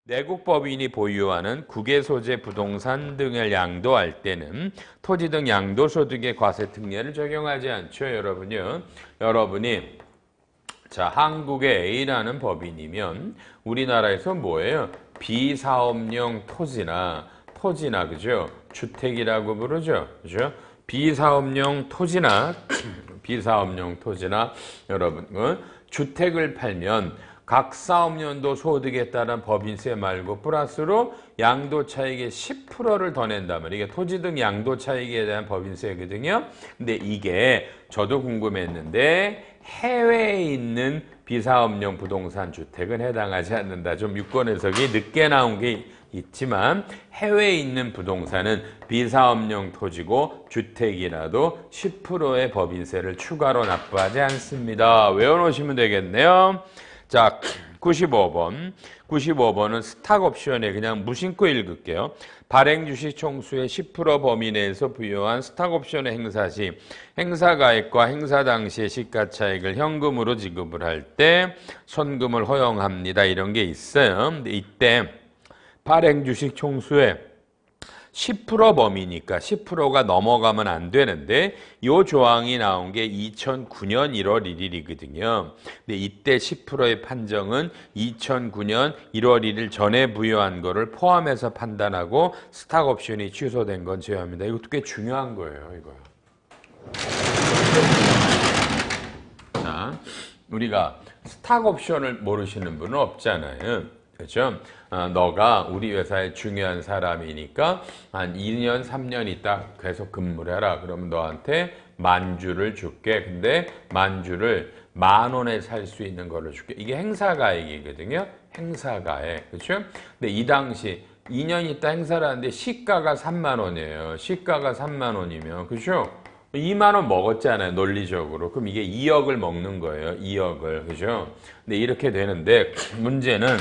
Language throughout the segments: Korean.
내국법인이 보유하는 국외 소재 부동산 등을 양도할 때는 토지 등 양도소득의 과세 특례를 적용하지 않죠, 여러분요. 여러분이 한국의 A라는 법인이면 우리나라에서 뭐예요? 비사업용 토지나 그죠? 주택이라고 부르죠. 그죠? 비사업용 토지나 여러분 주택을 팔면 각 사업연도 소득에 따른 법인세 말고 플러스로 양도차익의 10%를 더 낸다면 이게 토지 등 양도차익에 대한 법인세거든요. 근데 이게 저도 궁금했는데 해외에 있는 비사업용 부동산 주택은 해당하지 않는다. 좀 유권 해석이 늦게 나온 게 있지만 해외에 있는 부동산은 비사업용 토지고 주택이라도 10%의 법인세를 추가로 납부하지 않습니다. 외워놓으시면 되겠네요. 자, 95번. 95번은 스탁 옵션에 그냥 무심코 읽을게요. 발행 주식 총수의 10% 범위 내에서 부여한 스탁 옵션의 행사 시 행사 가액과 행사 당시의 시가차익을 현금으로 지급을 할 때 선금을 허용합니다. 이런 게 있어요. 근데 이때 발행 주식 총수의 10% 범위니까 10%가 넘어가면 안 되는데 이 조항이 나온 게 2009년 1월 1일이거든요. 근데 이때 10%의 판정은 2009년 1월 1일 전에 부여한 거를 포함해서 판단하고 스탁 옵션이 취소된 건 제외합니다. 이것도 꽤 중요한 거예요, 이거요. 자, 우리가 스탁 옵션을 모르시는 분은 없잖아요. 그렇죠? 너가 우리 회사의 중요한 사람이니까 한 2년, 3년 있다 계속 근무를 해라. 그러면 너한테 10,000주를 줄게. 근데 10,000주를 10,000원에 살 수 있는 걸로 줄게. 이게 행사가액이거든요. 행사가액. 그렇죠? 근데 이 당시 2년 있다 행사를 하는데 시가가 30,000원이에요. 시가가 30,000원이면, 그렇죠? 2만 원 먹었잖아요, 논리적으로. 그럼 이게 2억을 먹는 거예요, 2억을. 그죠? 근데 이렇게 되는데, 문제는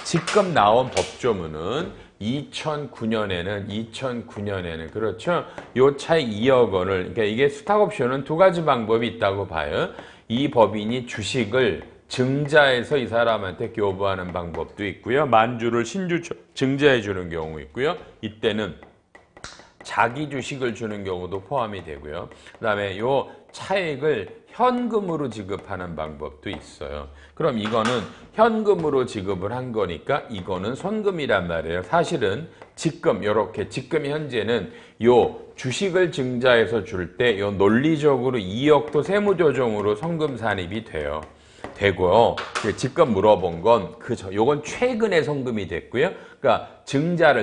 지금 나온 법조문은 2009년에는, 그렇죠? 요 차익 2억 원을, 그러니까 이게 스탁 옵션은 두 가지 방법이 있다고 봐요. 이 법인이 주식을 증자해서 이 사람한테 교부하는 방법도 있고요. 10,000주를 신주 증자해 주는 경우 있고요. 이때는 자기 주식을 주는 경우도 포함이 되고요. 그 다음에 요 차익을 현금으로 지급하는 방법도 있어요. 그럼 이거는 현금으로 지급을 한 거니까 이거는 손금이란 말이에요. 사실은 지금 현재는 요 주식을 증자해서 줄 때 요 논리적으로 2억도 세무조정으로 손금 산입이 되고요. 지금 물어본 건 요건 최근에 송금이 됐고요. 그러니까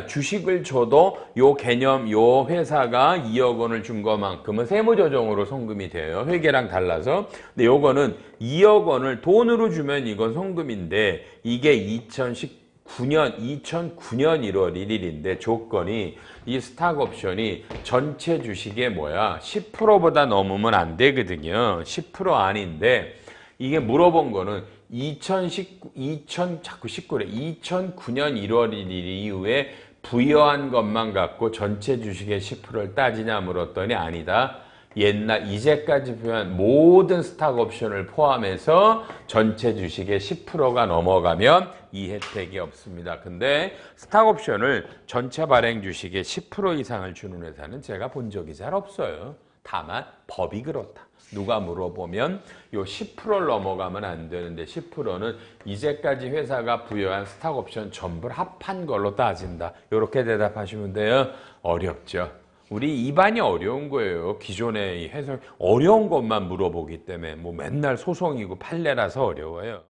주식을 줘도 요 개념, 요 회사가 2억 원을 준 것만큼은 세무조정으로 송금이 돼요. 회계랑 달라서. 근데 요거는 2억 원을 돈으로 주면 이건 송금인데 이게 2009년 1월 1일인데 조건이 이 스탁 옵션이 전체 주식의 10%보다 넘으면 안 되거든요. 10% 아닌데 이게 물어본 거는 2009년 1월 1일 이후에 부여한 것만 갖고 전체 주식의 10%를 따지냐 물었더니 아니다. 이제까지 부여한 모든 스탁 옵션을 포함해서 전체 주식의 10%가 넘어가면 이 혜택이 없습니다. 근데 스탁 옵션을 전체 발행 주식의 10% 이상을 주는 회사는 제가 본 적이 잘 없어요. 다만 법이 그렇다. 누가 물어보면 요 10%를 넘어가면 안 되는데 10%는 이제까지 회사가 부여한 스탁 옵션 전부를 합한 걸로 따진다. 이렇게 대답하시면 돼요. 어렵죠. 우리 입안이 어려운 거예요. 기존의 해석 어려운 것만 물어보기 때문에 맨날 소송이고 판례라서 어려워요.